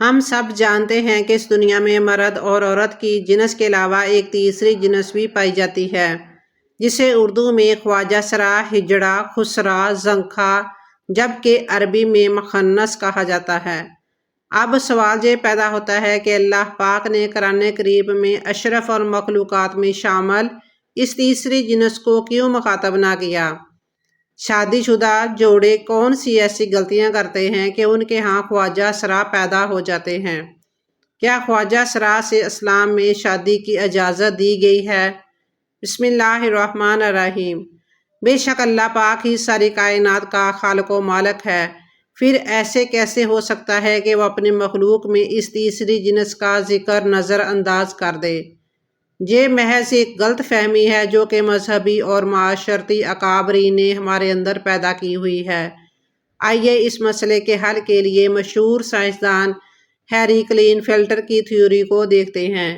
ہم سب جانتے ہیں کہ اس دنیا میں مرد اور عورت کی جنس کے علاوہ ایک تیسری جنس بھی پائی جاتی ہے، جسے اردو میں خواجہ سرا، ہجڑا، خسرا، زنخا، جبکہ عربی میں مخنث کہا جاتا ہے۔ اب سوال یہ پیدا ہوتا ہے کہ اللہ پاک نے قرآن کریم میں اشرف اور مخلوقات میں شامل اس تیسری جنس کو کیوں مخاطب نہ کیا؟ شادی شدہ جوڑے کون سی ایسی غلطیاں کرتے ہیں کہ ان کے ہاں خواجہ سرا پیدا ہو جاتے ہیں؟ کیا خواجہ سرا سے اسلام میں شادی کی اجازت دی گئی ہے؟ بسم اللہ الرحمن الرحیم۔ بے شک اللہ پاک ہی ساری کائنات کا خالق و مالک ہے، پھر ایسے کیسے ہو سکتا ہے کہ وہ اپنی مخلوق میں اس تیسری جنس کا ذکر نظر انداز کر دے؟ یہ محض ایک غلط فہمی ہے جو کہ مذہبی اور معاشرتی اکابرین نے ہمارے اندر پیدا کی ہوئی ہے۔ آئیے اس مسئلے کے حل کے لیے مشہور سائنسدان ہیری کلین فلٹر کی تھیوری کو دیکھتے ہیں۔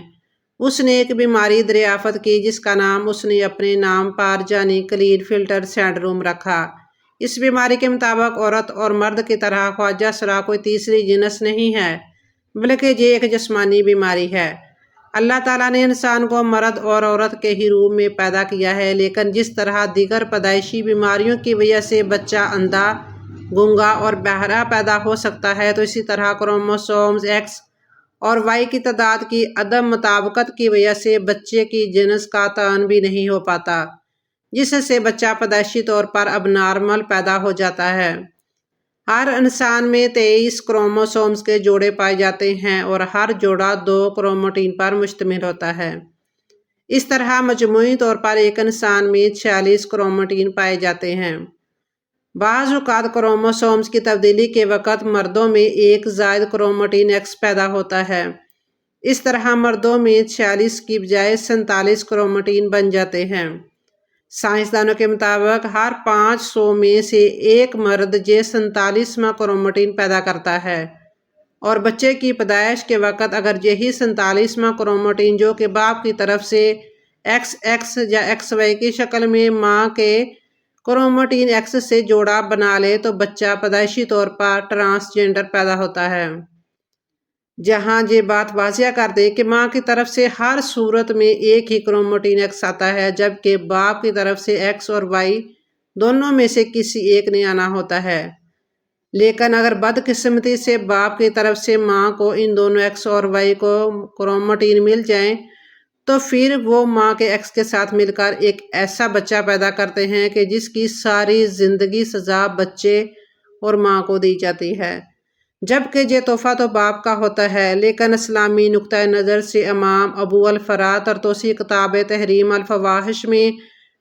اس نے ایک بیماری دریافت کی جس کا نام اس نے اپنے نام پر یعنی کلین فلٹر سنڈروم رکھا۔ اس بیماری کے مطابق عورت اور مرد کی طرح خواجہ سرا کوئی تیسری جنس نہیں ہے، بلکہ یہ ایک جسمانی بیماری ہے۔ اللہ تعالیٰ نے انسان کو مرد اور عورت کے ہی روپ میں پیدا کیا ہے، لیکن جس طرح دیگر پیدائشی بیماریوں کی وجہ سے بچہ اندھا، گونگا اور بہرا پیدا ہو سکتا ہے، تو اسی طرح کروموسومز ایکس اور وائی کی تعداد کی عدم مطابقت کی وجہ سے بچے کی جنس کا تعین بھی نہیں ہو پاتا، جس سے بچہ پیدائشی طور پر اب نارمل پیدا ہو جاتا ہے۔ ہر انسان میں 23 کروموسومز کے جوڑے پائے جاتے ہیں اور ہر جوڑا 2 کروموٹین پر مشتمل ہوتا ہے۔ اس طرح مجموعی طور پر ایک انسان میں 46 کروموٹین پائے جاتے ہیں۔ بعض اوقات کروموسومز کی تبدیلی کے وقت مردوں میں ایک زائد کروموٹین ایکس پیدا ہوتا ہے۔ اس طرح مردوں میں 46 کی بجائے 47 کروموٹین بن جاتے ہیں۔ سائنسدانوں کے مطابق ہر 500 میں سے ایک مرد یہ 47واں کروموٹین پیدا کرتا ہے، اور بچے کی پیدائش کے وقت اگر یہی 47واں کروموٹین جو کہ باپ کی طرف سے ایکس ایکس یا ایکس وائی کی شکل میں ماں کے کروموٹین ایکس سے جوڑا بنا لے تو بچہ پیدائشی طور پر ٹرانسجنڈر پیدا ہوتا ہے۔ جہاں یہ بات واضح کر دے کہ ماں کی طرف سے ہر صورت میں ایک ہی کروموٹین ایکس آتا ہے، جبکہ باپ کی طرف سے ایکس اور وائی دونوں میں سے کسی ایک نے آنا ہوتا ہے۔ لیکن اگر بدقسمتی سے باپ کی طرف سے ماں کو ان دونوں ایکس اور وائی کو کروموٹین مل جائیں تو پھر وہ ماں کے ایکس کے ساتھ مل کر ایک ایسا بچہ پیدا کرتے ہیں کہ جس کی ساری زندگی سزا بچے اور ماں کو دی جاتی ہے، جبکہ یہ تحفہ تو باپ کا ہوتا ہے۔ لیکن اسلامی نقطۂ نظر سے امام ابو الفرات طرطوسی کتاب تحریم الفواحش میں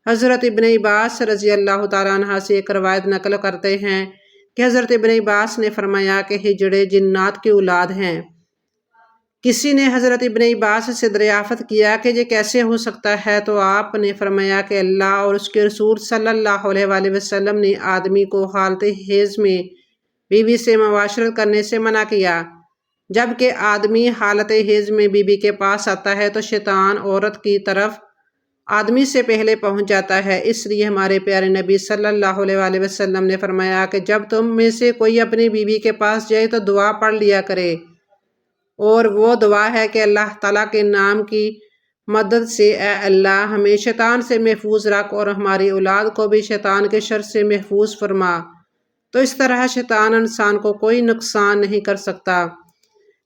حضرت ابن عباس رضی اللہ تعالیٰ عنہ سے ایک روایت نقل کرتے ہیں کہ حضرت ابن عباس نے فرمایا کہ ہجڑے جنات کی اولاد ہیں۔ کسی نے حضرت ابن عباس سے دریافت کیا کہ یہ کیسے ہو سکتا ہے، تو آپ نے فرمایا کہ اللہ اور اس کے رسول صلی اللہ علیہ وآلہ وسلم نے آدمی کو حالت حیض میں بیوی سے مباشرت کرنے سے منع کیا۔ جبکہ آدمی حالت حیض میں بیوی کے پاس آتا ہے تو شیطان عورت کی طرف آدمی سے پہلے پہنچ جاتا ہے۔ اس لیے ہمارے پیارے نبی صلی اللہ علیہ وآلہ وسلم نے فرمایا کہ جب تم میں سے کوئی اپنی بیوی کے پاس جائے تو دعا پڑھ لیا کرے، اور وہ دعا ہے کہ اللہ تعالیٰ کے نام کی مدد سے اے اللہ ہمیں شیطان سے محفوظ رکھ اور ہماری اولاد کو بھی شیطان کے شر سے محفوظ فرما۔ تو اس طرح شیطان انسان کو کوئی نقصان نہیں کر سکتا۔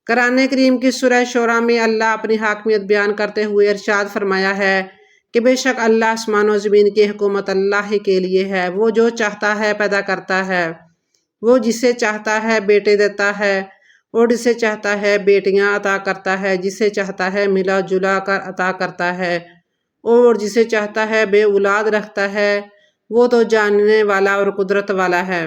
قرآن کریم کی سورہ شعراء میں اللہ اپنی حاکمیت بیان کرتے ہوئے ارشاد فرمایا ہے کہ بے شک اللہ آسمان و زمین کی حکومت اللہ ہی کے لیے ہے، وہ جو چاہتا ہے پیدا کرتا ہے، وہ جسے چاہتا ہے بیٹے دیتا ہے اور جسے چاہتا ہے بیٹیاں عطا کرتا ہے، جسے چاہتا ہے ملا جلا کر عطا کرتا ہے، اور جسے چاہتا ہے بے اولاد رکھتا ہے، وہ تو جاننے والا اور قدرت والا ہے۔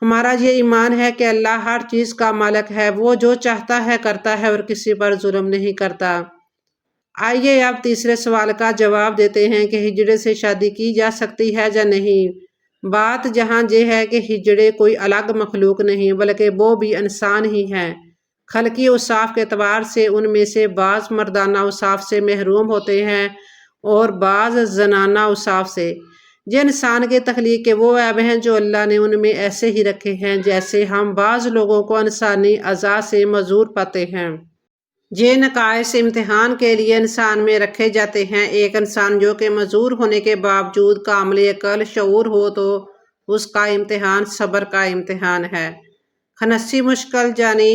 ہمارا یہ ایمان ہے کہ اللہ ہر چیز کا مالک ہے، وہ جو چاہتا ہے کرتا ہے اور کسی پر ظلم نہیں کرتا۔ آئیے اب تیسرے سوال کا جواب دیتے ہیں کہ ہجڑے سے شادی کی جا سکتی ہے یا نہیں۔ بات جہاں یہ ہے کہ ہجڑے کوئی الگ مخلوق نہیں بلکہ وہ بھی انسان ہی ہیں۔ خلقی اوصاف کے اعتبار سے ان میں سے بعض مردانہ اوصاف سے محروم ہوتے ہیں اور بعض زنانہ اوصاف سے۔ یہ انسان کی تخلیق کے وہ عیب ہیں جو اللہ نے ان میں ایسے ہی رکھے ہیں جیسے ہم بعض لوگوں کو انسانی اعضاء سے معذور پاتے ہیں۔ یہ نقائص امتحان کے لیے انسان میں رکھے جاتے ہیں۔ ایک انسان جو کہ معذور ہونے کے باوجود کامل عقل شعور ہو تو اس کا امتحان صبر کا امتحان ہے۔ خنثی مشکل یعنی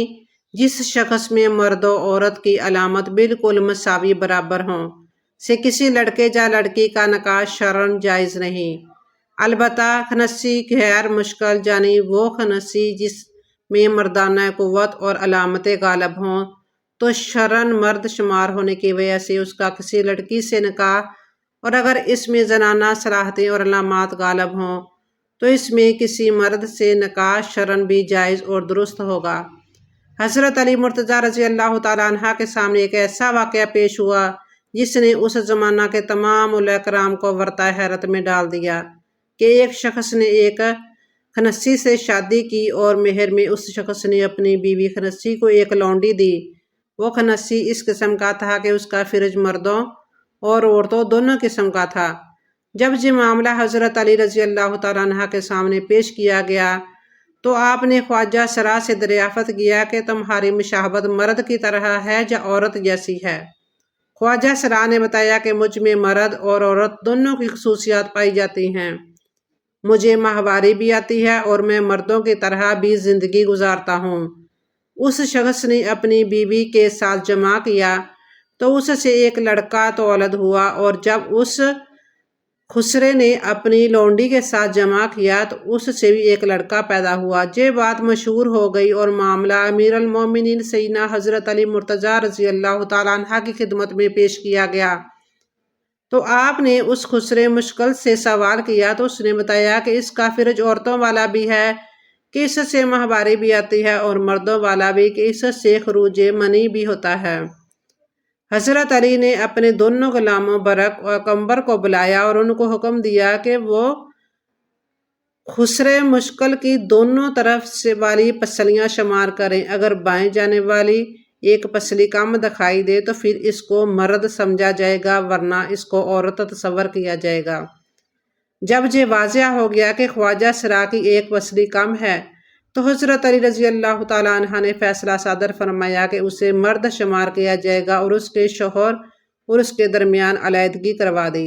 جس شخص میں مرد و عورت کی علامت بالکل مساوی برابر ہوں سے کسی لڑکے یا لڑکی کا نکاح شرعاً جائز نہیں۔ البتہ خنثی غیر مشکل یعنی وہ خنثی جس میں مردانہ قوت اور علامتیں غالب ہوں تو شرعاً مرد شمار ہونے کی وجہ سے اس کا کسی لڑکی سے نکاح، اور اگر اس میں زنانہ صلاحیتیں اور علامات غالب ہوں تو اس میں کسی مرد سے نکاح شرعاً بھی جائز اور درست ہوگا۔ حضرت علی مرتضیٰ رضی اللہ تعالیٰ عنہ کے سامنے ایک ایسا واقعہ پیش ہوا جس نے اس زمانہ کے تمام علماء کرام کو ورطہ حیرت میں ڈال دیا کہ ایک شخص نے ایک خنثی سے شادی کی اور مہر میں اس شخص نے اپنی بیوی خنثی کو ایک لونڈی دی۔ وہ خنثی اس قسم کا تھا کہ اس کا فرج مردوں اور عورتوں دونوں قسم کا تھا۔ جب یہ معاملہ حضرت علی رضی اللہ تعالیٰ عنہ کے سامنے پیش کیا گیا تو آپ نے خواجہ سرا سے دریافت کیا کہ تمہاری مشابہت مرد کی طرح ہے یا عورت جیسی ہے؟ خواجہ سرا نے بتایا کہ مجھ میں مرد اور عورت دونوں کی خصوصیات پائی جاتی ہیں۔ مجھے ماہواری بھی آتی ہے اور میں مردوں کی طرح بھی زندگی گزارتا ہوں۔ اس شخص نے اپنی بیوی کے ساتھ جماع کیا تو اس سے ایک لڑکا تولد ہوا، اور جب اس خسرے نے اپنی لونڈی کے ساتھ جماع کیا تو اس سے بھی ایک لڑکا پیدا ہوا۔ یہ بات مشہور ہو گئی اور معاملہ امیر المومنین سیدنا حضرت علی مرتضیٰ رضی اللہ تعالیٰ عنہ کی خدمت میں پیش کیا گیا تو آپ نے اس خسرے مشکل سے سوال کیا تو اس نے بتایا کہ اس کا فرج عورتوں والا بھی ہے کہ اس سے ماہواری بھی آتی ہے، اور مردوں والا بھی کہ اس سے خروج منی بھی ہوتا ہے۔ حضرت علی نے اپنے دونوں غلاموں برق اور کمبر کو بلایا اور ان کو حکم دیا کہ وہ خسرے مشکل کی دونوں طرف سے والی پسلیاں شمار کریں۔ اگر بائیں جانب والی ایک پسلی کم دکھائی دے تو پھر اس کو مرد سمجھا جائے گا، ورنہ اس کو عورت تصور کیا جائے گا۔ جب یہ واضح ہو گیا کہ خواجہ سرا کی ایک پسلی کم ہے تو حضرت علی رضی اللہ تعالیٰ عنہ نے فیصلہ صادر فرمایا کہ اسے مرد شمار کیا جائے گا اور اس کے شوہر اور اس کے درمیان علیحدگی کروا دی۔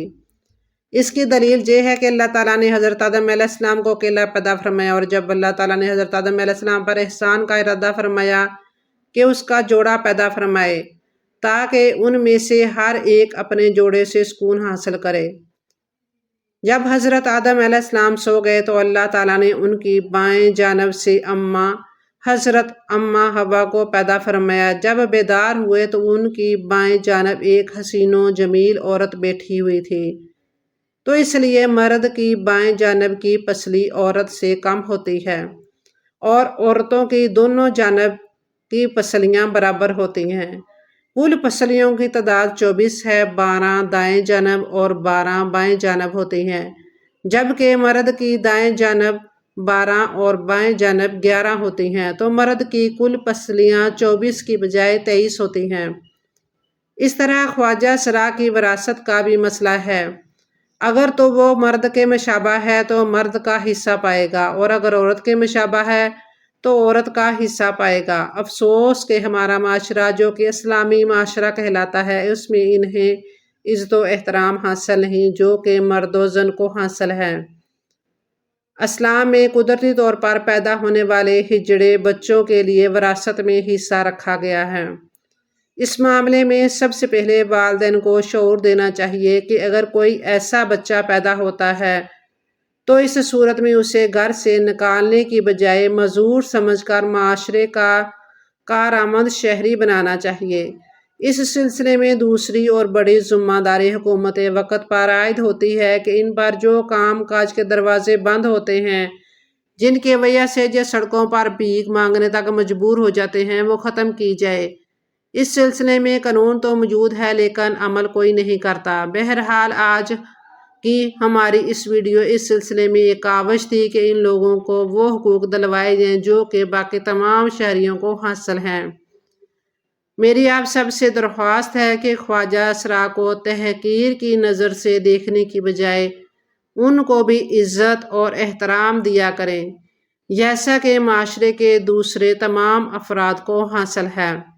اس کی دلیل یہ ہے کہ اللہ تعالیٰ نے حضرت آدم علیہ السلام کو اکیلا پیدا فرمایا، اور جب اللہ تعالیٰ نے حضرت آدم علیہ السلام پر احسان کا ارادہ فرمایا کہ اس کا جوڑا پیدا فرمائے تاکہ ان میں سے ہر ایک اپنے جوڑے سے سکون حاصل کرے۔ جب حضرت آدم علیہ السلام سو گئے تو اللہ تعالیٰ نے ان کی بائیں جانب سے حضرت اماں حوا کو پیدا فرمایا۔ جب بیدار ہوئے تو ان کی بائیں جانب ایک حسین و جمیل عورت بیٹھی ہوئی تھی، تو اس لیے مرد کی بائیں جانب کی پسلی عورت سے کم ہوتی ہے اور عورتوں کی دونوں جانب کی پسلیاں برابر ہوتی ہیں۔ کل پسلیوں کی تعداد 24 ہے، 12 دائیں جانب اور 12 بائیں جانب ہوتی ہیں، جبکہ مرد کی دائیں جانب 12 اور بائیں جانب 11 ہوتی ہیں، تو مرد کی کل پسلیاں 24 کی بجائے 23 ہوتی ہیں۔ اس طرح خواجہ سرا کی وراثت کا بھی مسئلہ ہے۔ اگر تو وہ مرد کے مشابہ ہے تو مرد کا حصہ پائے گا، اور اگر عورت کے مشابہ ہے تو عورت کا حصہ پائے گا۔ افسوس کہ ہمارا معاشرہ جو کہ اسلامی معاشرہ کہلاتا ہے، اس میں انہیں عزت و احترام حاصل نہیں جو کہ مرد و زن کو حاصل ہے۔ اسلام میں قدرتی طور پر پیدا ہونے والے ہجڑے بچوں کے لیے وراثت میں حصہ رکھا گیا ہے۔ اس معاملے میں سب سے پہلے والدین کو شعور دینا چاہیے کہ اگر کوئی ایسا بچہ پیدا ہوتا ہے تو اس صورت میں اسے گھر سے نکالنے کی بجائے معذور سمجھ کر معاشرے کا کارآمد شہری بنانا چاہیے۔ اس سلسلے میں دوسری اور بڑی ذمہ داری حکومت وقت پر عائد ہوتی ہے کہ ان پر جو کام کاج کے دروازے بند ہوتے ہیں، جن کی وجہ سے یہ سڑکوں پر بھیک مانگنے تک مجبور ہو جاتے ہیں، وہ ختم کی جائے۔ اس سلسلے میں قانون تو موجود ہے لیکن عمل کوئی نہیں کرتا۔ بہرحال آج کی ہماری اس ویڈیو اس سلسلے میں ایک کاوش تھی کہ ان لوگوں کو وہ حقوق دلوائے جائیں جو کہ باقی تمام شہریوں کو حاصل ہیں۔ میری آپ سب سے درخواست ہے کہ خواجہ سرا کو تحقیر کی نظر سے دیکھنے کی بجائے ان کو بھی عزت اور احترام دیا کریں جیسا کہ معاشرے کے دوسرے تمام افراد کو حاصل ہے۔